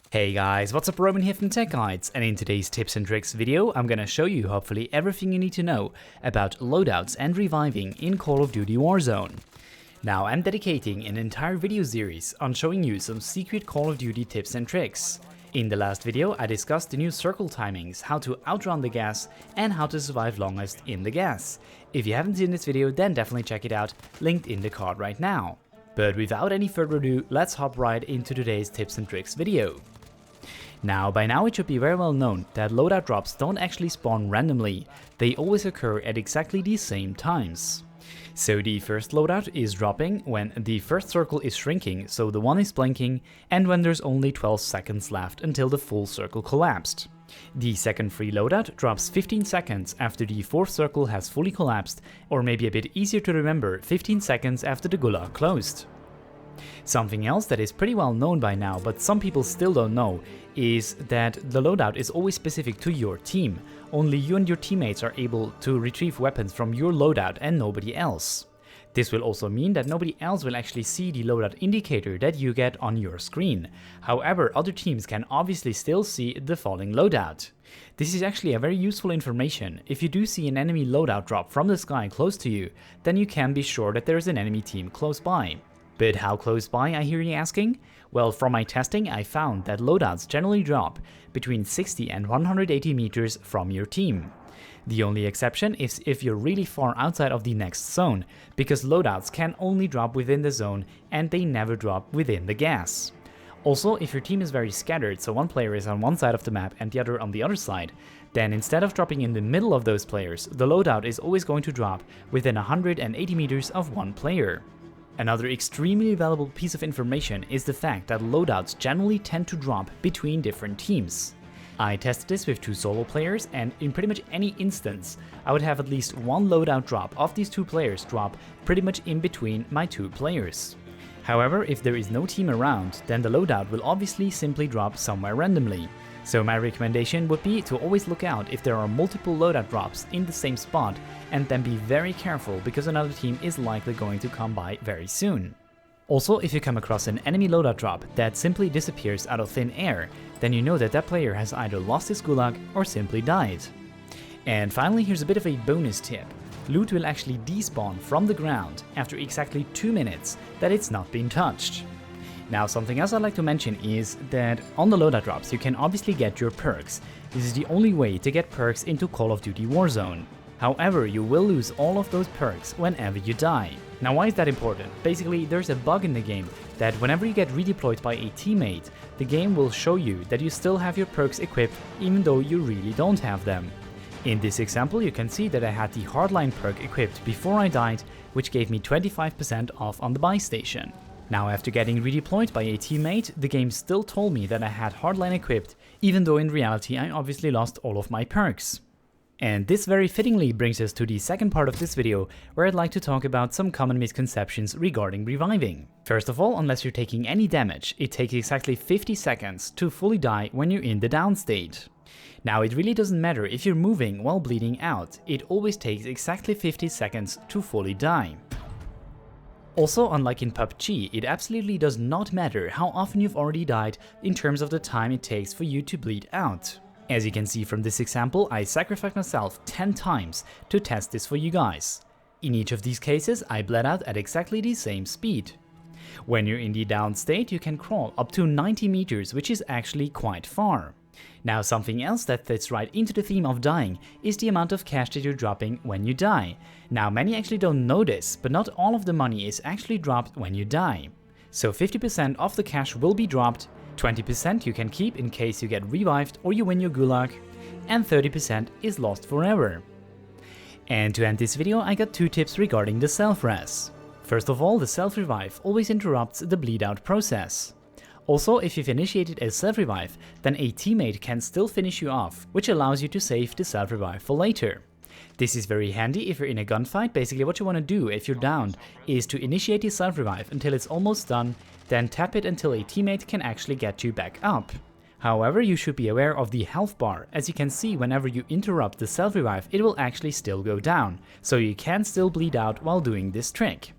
Hey guys, what's up? Roman here from Tech Guides, and in today's tips and tricks video, I'm gonna show you hopefully everything you need to know about loadouts and reviving in Call of Duty Warzone. Now, I'm dedicating an entire video series on showing you some secret Call of Duty tips and tricks. In the last video, I discussed the new circle timings, how to outrun the gas, and how to survive longest in the gas. If you haven't seen this video, then definitely check it out, linked in the card right now. But without any further ado, let's hop right into today's tips and tricks video. Now, by now it should be very well known that loadout drops don't actually spawn randomly, they always occur at exactly the same times. So the first loadout is dropping when the first circle is shrinking, so the one is blinking, and when there's only 12 seconds left until the full circle collapsed. The second free loadout drops 15 seconds after the fourth circle has fully collapsed, or maybe a bit easier to remember, 15 seconds after the gulag closed. Something else that is pretty well known by now, but some people still don't know, is that the loadout is always specific to your team. Only you and your teammates are able to retrieve weapons from your loadout and nobody else. This will also mean that nobody else will actually see the loadout indicator that you get on your screen. However, other teams can obviously still see the falling loadout. This is actually a very useful information. If you do see an enemy loadout drop from the sky close to you, then you can be sure that there is an enemy team close by. But how close by, I hear you asking? Well, from my testing, I found that loadouts generally drop between 60 and 180 meters from your team. The only exception is if you're really far outside of the next zone, because loadouts can only drop within the zone and they never drop within the gas. Also, if your team is very scattered, so one player is on one side of the map and the other on the other side, then instead of dropping in the middle of those players, the loadout is always going to drop within 180 meters of one player. Another extremely valuable piece of information is the fact that loadouts generally tend to drop between different teams. I tested this with 2 solo players, and in pretty much any instance, I would have at least one loadout drop of these 2 players drop pretty much in between my 2 players. However, if there is no team around, then the loadout will obviously simply drop somewhere randomly. So my recommendation would be to always look out if there are multiple loadout drops in the same spot, and then be very careful because another team is likely going to come by very soon. Also, if you come across an enemy loadout drop that simply disappears out of thin air, then you know that that player has either lost his gulag or simply died. And finally, here's a bit of a bonus tip. Loot will actually despawn from the ground after exactly 2 minutes that it's not been touched. Now, something else I'd like to mention is that on the loadout drops you can obviously get your perks. This is the only way to get perks into Call of Duty Warzone. However, you will lose all of those perks whenever you die. Now, why is that important? Basically, there's a bug in the game that whenever you get redeployed by a teammate, the game will show you that you still have your perks equipped even though you really don't have them. In this example, you can see that I had the hardline perk equipped before I died, which gave me 25% off on the buy station. Now, after getting redeployed by a teammate, the game still told me that I had hardline equipped, even though in reality I obviously lost all of my perks. And this very fittingly brings us to the second part of this video, where I'd like to talk about some common misconceptions regarding reviving. First of all, unless you're taking any damage, it takes exactly 50 seconds to fully die when you're in the down state. Now, it really doesn't matter if you're moving while bleeding out, it always takes exactly 50 seconds to fully die. Also, unlike in PUBG, it absolutely does not matter how often you've already died in terms of the time it takes for you to bleed out. As you can see from this example, I sacrificed myself 10 times to test this for you guys. In each of these cases, I bled out at exactly the same speed. When you're in the down state, you can crawl up to 90 meters, which is actually quite far. Now, something else that fits right into the theme of dying is the amount of cash that you're dropping when you die. Now, many actually don't know this, but not all of the money is actually dropped when you die. So 50% of the cash will be dropped, 20% you can keep in case you get revived or you win your gulag, and 30% is lost forever. And to end this video, I got 2 tips regarding the self-res. First of all, the self-revive always interrupts the bleed out process. Also, if you've initiated a self-revive, then a teammate can still finish you off, which allows you to save the self-revive for later. This is very handy if you're in a gunfight. Basically what you want to do if you're down is to initiate the self-revive until it's almost done, then tap it until a teammate can actually get you back up. However, you should be aware of the health bar. As you can see, whenever you interrupt the self-revive, it will actually still go down, so you can still bleed out while doing this trick.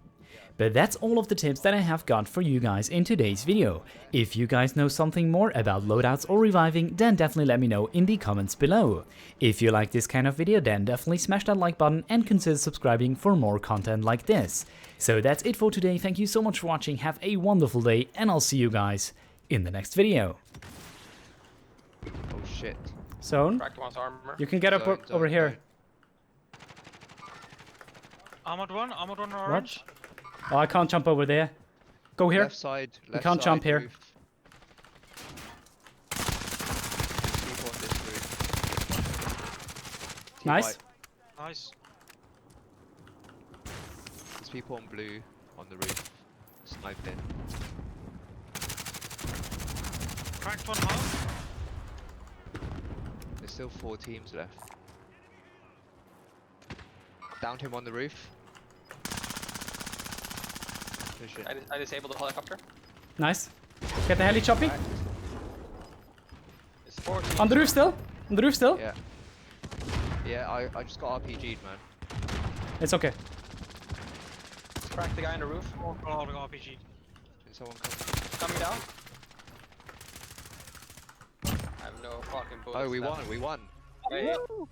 But that's all of the tips that I have got for you guys in today's video. If you guys know something more about loadouts or reviving, then definitely let me know in the comments below. If you like this kind of video, then definitely smash that like button and consider subscribing for more content like this. So that's it for today. Thank you so much for watching. Have a wonderful day, and I'll see you guys in the next video. Oh shit. Zone, you can get up over here. Armored one orange. What? Oh, I can't jump over there. Go here. Left side. You can't jump here. Roof. People on this roof. Team Nice. white. Nice. There's people on blue on the roof. Sniped in. Cracked one half. There's still 4 teams left. Downed him on the roof. I disabled the helicopter. Nice. Get the heli choppy. It's 14. On the roof still. On the roof still. Yeah. Yeah, I just got RPG'd, man. It's okay. Let's crack the guy on the roof. Oh god, we got RPG. Can someone come? Coming down. I have no fucking bullets. Oh, we left. won. Wait. Ooh.